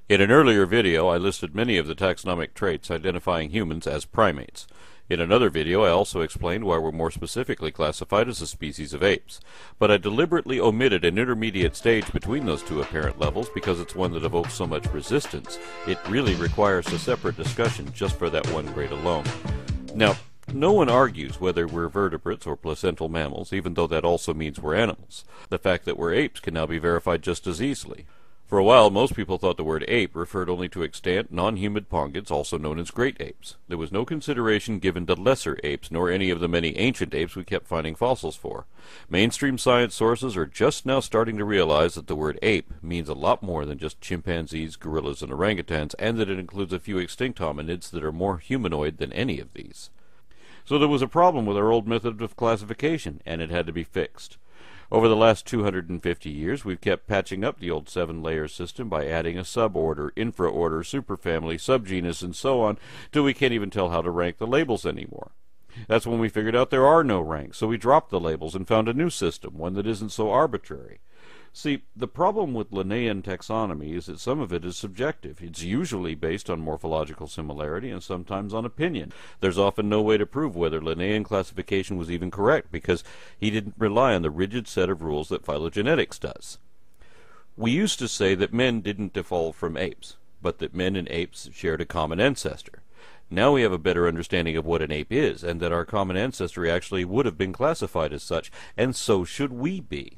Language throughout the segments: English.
In an earlier video, I listed many of the taxonomic traits identifying humans as primates. In another video, I also explained why we're more specifically classified as a species of apes. But I deliberately omitted an intermediate stage between those two apparent levels because it's one that evokes so much resistance. It really requires a separate discussion just for that one grade alone. Now, no one argues whether we're vertebrates or placental mammals, even though that also means we're animals. The fact that we're apes can now be verified just as easily. For a while, most people thought the word ape referred only to extant, non-humid pongans, also known as great apes. There was no consideration given to lesser apes, nor any of the many ancient apes we kept finding fossils for. Mainstream science sources are just now starting to realize that the word ape means a lot more than just chimpanzees, gorillas, and orangutans, and that it includes a few extinct hominids that are more humanoid than any of these. So there was a problem with our old method of classification, and it had to be fixed. Over the last 250 years, we've kept patching up the old 7-layer system by adding a suborder, infraorder, superfamily, subgenus, and so on, till we can't even tell how to rank the labels anymore. That's when we figured out there are no ranks, so we dropped the labels and found a new system, one that isn't so arbitrary. See, the problem with Linnaean taxonomy is that some of it is subjective. It's usually based on morphological similarity and sometimes on opinion. There's often no way to prove whether Linnaean classification was even correct because he didn't rely on the rigid set of rules that phylogenetics does. We used to say that men didn't evolve from apes, but that men and apes shared a common ancestor. Now we have a better understanding of what an ape is, and that our common ancestry actually would have been classified as such, and so should we be.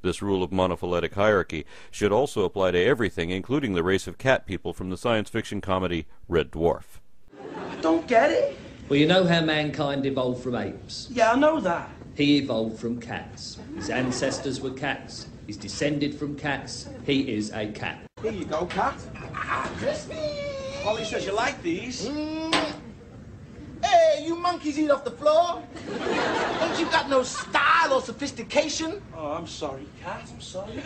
This rule of monophyletic hierarchy should also apply to everything, including the race of cat people from the science fiction comedy Red Dwarf. I don't get it. Well, you know how mankind evolved from apes? Yeah, I know that. He evolved from cats. His ancestors were cats. He's descended from cats. He is a cat. Here you go, cat. Crispy. Polly says you like these. Hey, you monkeys eat off the floor? Ain't you got no style or sophistication? Oh, I'm sorry, cat. I'm sorry.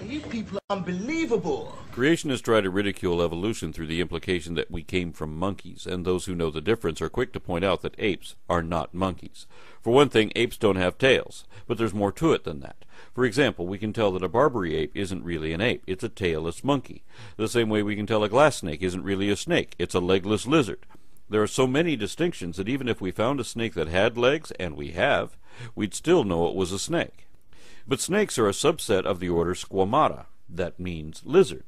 You people are unbelievable. Creationists try to ridicule evolution through the implication that we came from monkeys, and those who know the difference are quick to point out that apes are not monkeys. For one thing, apes don't have tails, but there's more to it than that. For example, we can tell that a Barbary ape isn't really an ape, it's a tailless monkey. The same way we can tell a glass snake isn't really a snake, it's a legless lizard. There are so many distinctions that even if we found a snake that had legs, and we have, we'd still know it was a snake. But snakes are a subset of the order Squamata. That means lizard.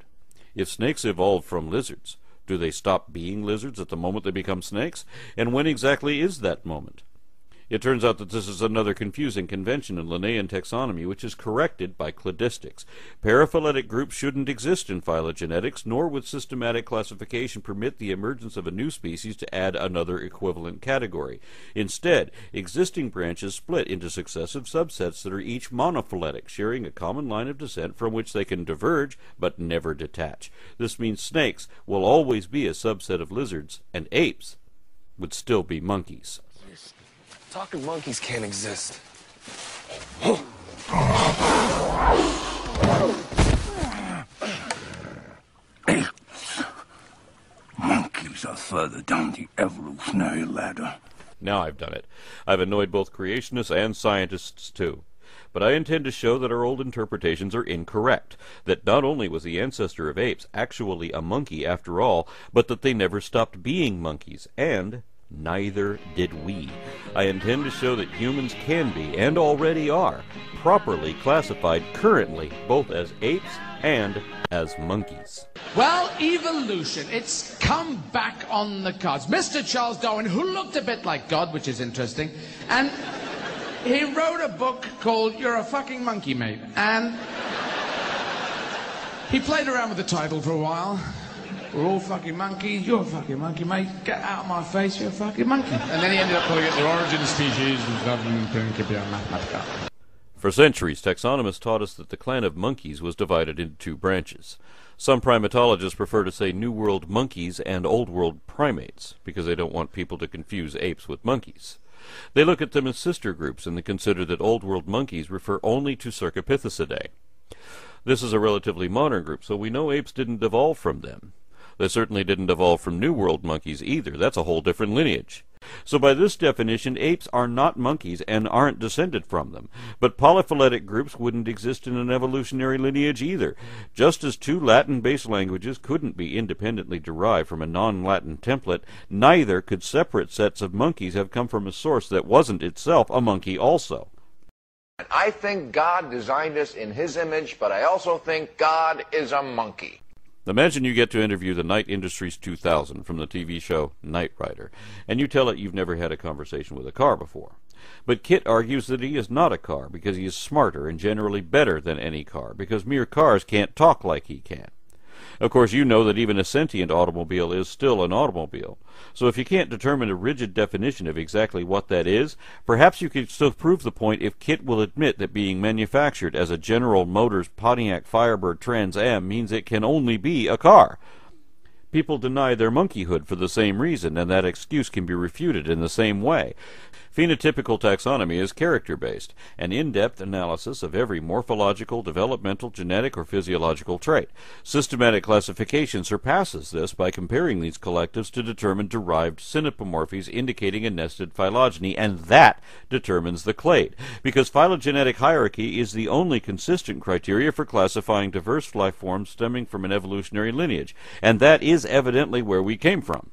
If snakes evolved from lizards, do they stop being lizards at the moment they become snakes? And when exactly is that moment? It turns out that this is another confusing convention in Linnaean taxonomy, which is corrected by cladistics. Paraphyletic groups shouldn't exist in phylogenetics, nor would systematic classification permit the emergence of a new species to add another equivalent category. Instead, existing branches split into successive subsets that are each monophyletic, sharing a common line of descent from which they can diverge but never detach. This means snakes will always be a subset of lizards, and apes would still be monkeys. Talking monkeys can't exist. Monkeys are further down the evolutionary ladder. Now I've done it. I've annoyed both creationists and scientists too. But I intend to show that our old interpretations are incorrect, that not only was the ancestor of apes actually a monkey after all, but that they never stopped being monkeys, and neither did we. I intend to show that humans can be, and already are, properly classified currently both as apes and as monkeys. Well, evolution, it's come back on the cards. Mr. Charles Darwin, who looked a bit like God, which is interesting, and he wrote a book called You're a Fucking Monkey, Mate. And he played around with the title for a while. We're all fucking monkeys, you're a fucking monkey, mate. Get out of my face, you're a fucking monkey. And then he ended up calling it the origin species of For centuries, taxonomists taught us that the clan of monkeys was divided into two branches. Some primatologists prefer to say New World monkeys and Old World primates, because they don't want people to confuse apes with monkeys. They look at them as sister groups, and they consider that Old World monkeys refer only to Cercopithecidae. This is a relatively modern group, so we know apes didn't evolve from them. They certainly didn't evolve from New World monkeys either. That's a whole different lineage. So by this definition, apes are not monkeys and aren't descended from them. But polyphyletic groups wouldn't exist in an evolutionary lineage either. Just as two Latin-based languages couldn't be independently derived from a non-Latin template, neither could separate sets of monkeys have come from a source that wasn't itself a monkey also. I think God designed us in His image, but I also think God is a monkey. Imagine you get to interview the Night Industries 2000 from the TV show Knight Rider, and you tell it you've never had a conversation with a car before. But Kit argues that he is not a car because he is smarter and generally better than any car, because mere cars can't talk like he can. Of course, you know that even a sentient automobile is still an automobile. So if you can't determine a rigid definition of exactly what that is, perhaps you could still prove the point if Kit will admit that being manufactured as a General Motors Pontiac Firebird Trans Am means it can only be a car. People deny their monkeyhood for the same reason, and that excuse can be refuted in the same way. Phenotypical taxonomy is character-based, an in-depth analysis of every morphological, developmental, genetic, or physiological trait. Systematic classification surpasses this by comparing these collectives to determine derived synapomorphies indicating a nested phylogeny, and that determines the clade, because phylogenetic hierarchy is the only consistent criteria for classifying diverse life forms stemming from an evolutionary lineage, and that is evidently where we came from.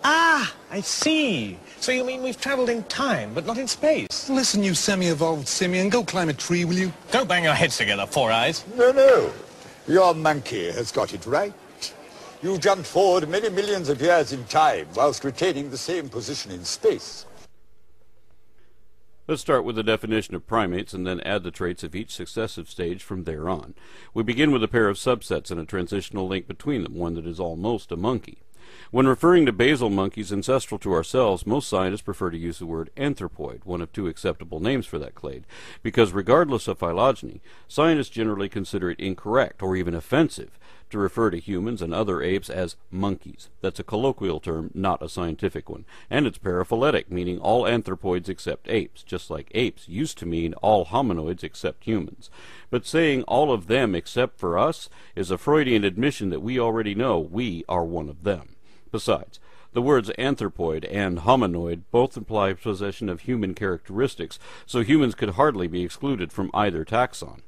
Ah, I see. So you mean we've traveled in time, but not in space? Listen, you semi-evolved simian, go climb a tree, will you? Don't bang your heads together, Four Eyes. No. Your monkey has got it right. You jumped forward many millions of years in time whilst retaining the same position in space. Let's start with the definition of primates and then add the traits of each successive stage from there on. We begin with a pair of subsets and a transitional link between them, one that is almost a monkey. When referring to basal monkeys ancestral to ourselves, most scientists prefer to use the word anthropoid, one of two acceptable names for that clade, because regardless of phylogeny, scientists generally consider it incorrect or even offensive to refer to humans and other apes as monkeys. That's a colloquial term, not a scientific one, and it's paraphyletic, meaning all anthropoids except apes, just like apes used to mean all hominoids except humans. But saying all of them except for us is a Freudian admission that we already know we are one of them. Besides, the words anthropoid and hominoid both imply possession of human characteristics, so humans could hardly be excluded from either taxon.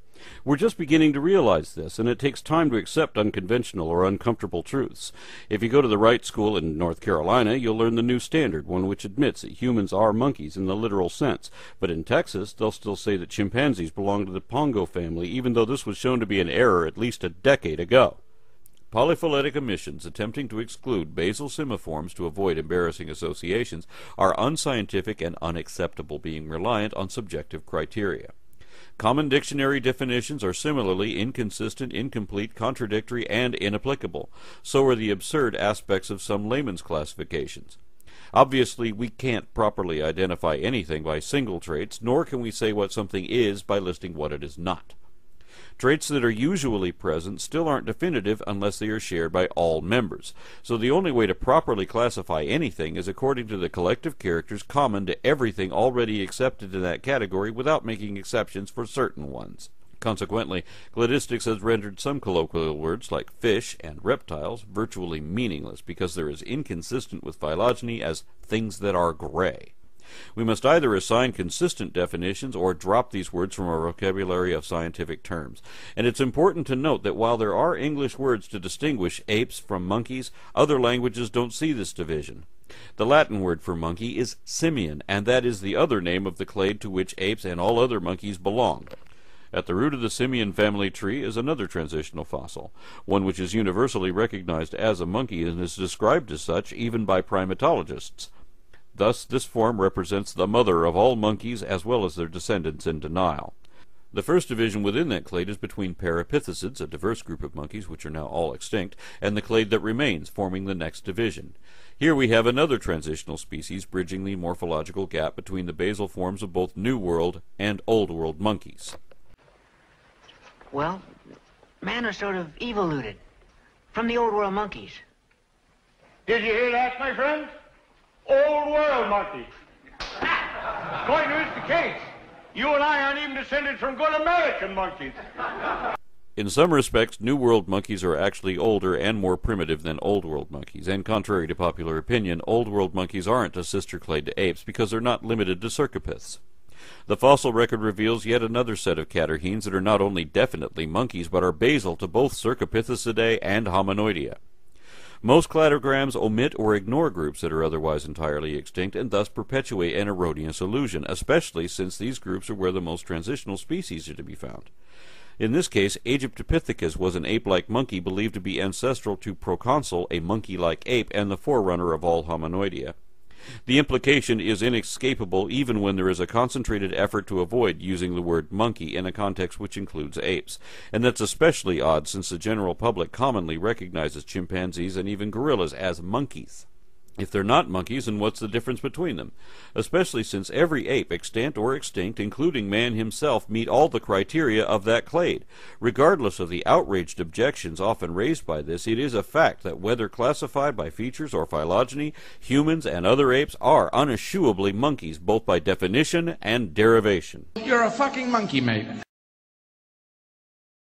We're just beginning to realize this, and it takes time to accept unconventional or uncomfortable truths. If you go to the right school in North Carolina, you'll learn the new standard, one which admits that humans are monkeys in the literal sense. But in Texas, they'll still say that chimpanzees belong to the Pongo family, even though this was shown to be an error at least a decade ago. Polyphyletic omissions attempting to exclude basal simiforms to avoid embarrassing associations are unscientific and unacceptable, being reliant on subjective criteria. Common dictionary definitions are similarly inconsistent, incomplete, contradictory, and inapplicable. So are the absurd aspects of some layman's classifications. Obviously, we can't properly identify anything by single traits, nor can we say what something is by listing what it is not. Traits that are usually present still aren't definitive unless they are shared by all members. So the only way to properly classify anything is according to the collective characters common to everything already accepted in that category without making exceptions for certain ones. Consequently, cladistics has rendered some colloquial words like fish and reptiles virtually meaningless because they're as inconsistent with phylogeny as things that are gray. We must either assign consistent definitions or drop these words from our vocabulary of scientific terms. And it's important to note that while there are English words to distinguish apes from monkeys, other languages don't see this division. The Latin word for monkey is simian, and that is the other name of the clade to which apes and all other monkeys belong. At the root of the simian family tree is another transitional fossil, one which is universally recognized as a monkey and is described as such even by primatologists. Thus, this form represents the mother of all monkeys as well as their descendants in denial. The first division within that clade is between parapithecids, a diverse group of monkeys which are now all extinct, and the clade that remains, forming the next division. Here we have another transitional species bridging the morphological gap between the basal forms of both New World and Old World monkeys. Well, man are sort of evoluted from the Old World monkeys. Did you hear that, my friend? Old World monkey. Quite is the case. You and I aren't even descended from good American monkeys. In some respects, New World monkeys are actually older and more primitive than Old World monkeys, and contrary to popular opinion, Old World monkeys aren't a sister clade to apes because they're not limited to cercopiths. The fossil record reveals yet another set of catarrhines that are not only definitely monkeys, but are basal to both Cercopithecidae and Hominoidea. Most cladograms omit or ignore groups that are otherwise entirely extinct and thus perpetuate an erroneous illusion, especially since these groups are where the most transitional species are to be found. In this case, Aegyptopithecus was an ape-like monkey believed to be ancestral to Proconsul, a monkey-like ape, and the forerunner of all Hominoidea. The implication is inescapable even when there is a concentrated effort to avoid using the word monkey in a context which includes apes, and that's especially odd since the general public commonly recognizes chimpanzees and even gorillas as monkeys. If they're not monkeys, then what's the difference between them? Especially since every ape, extant or extinct, including man himself, meet all the criteria of that clade. Regardless of the outraged objections often raised by this, it is a fact that whether classified by features or phylogeny, humans and other apes are uneschewably monkeys, both by definition and derivation. You're a fucking monkey, mate.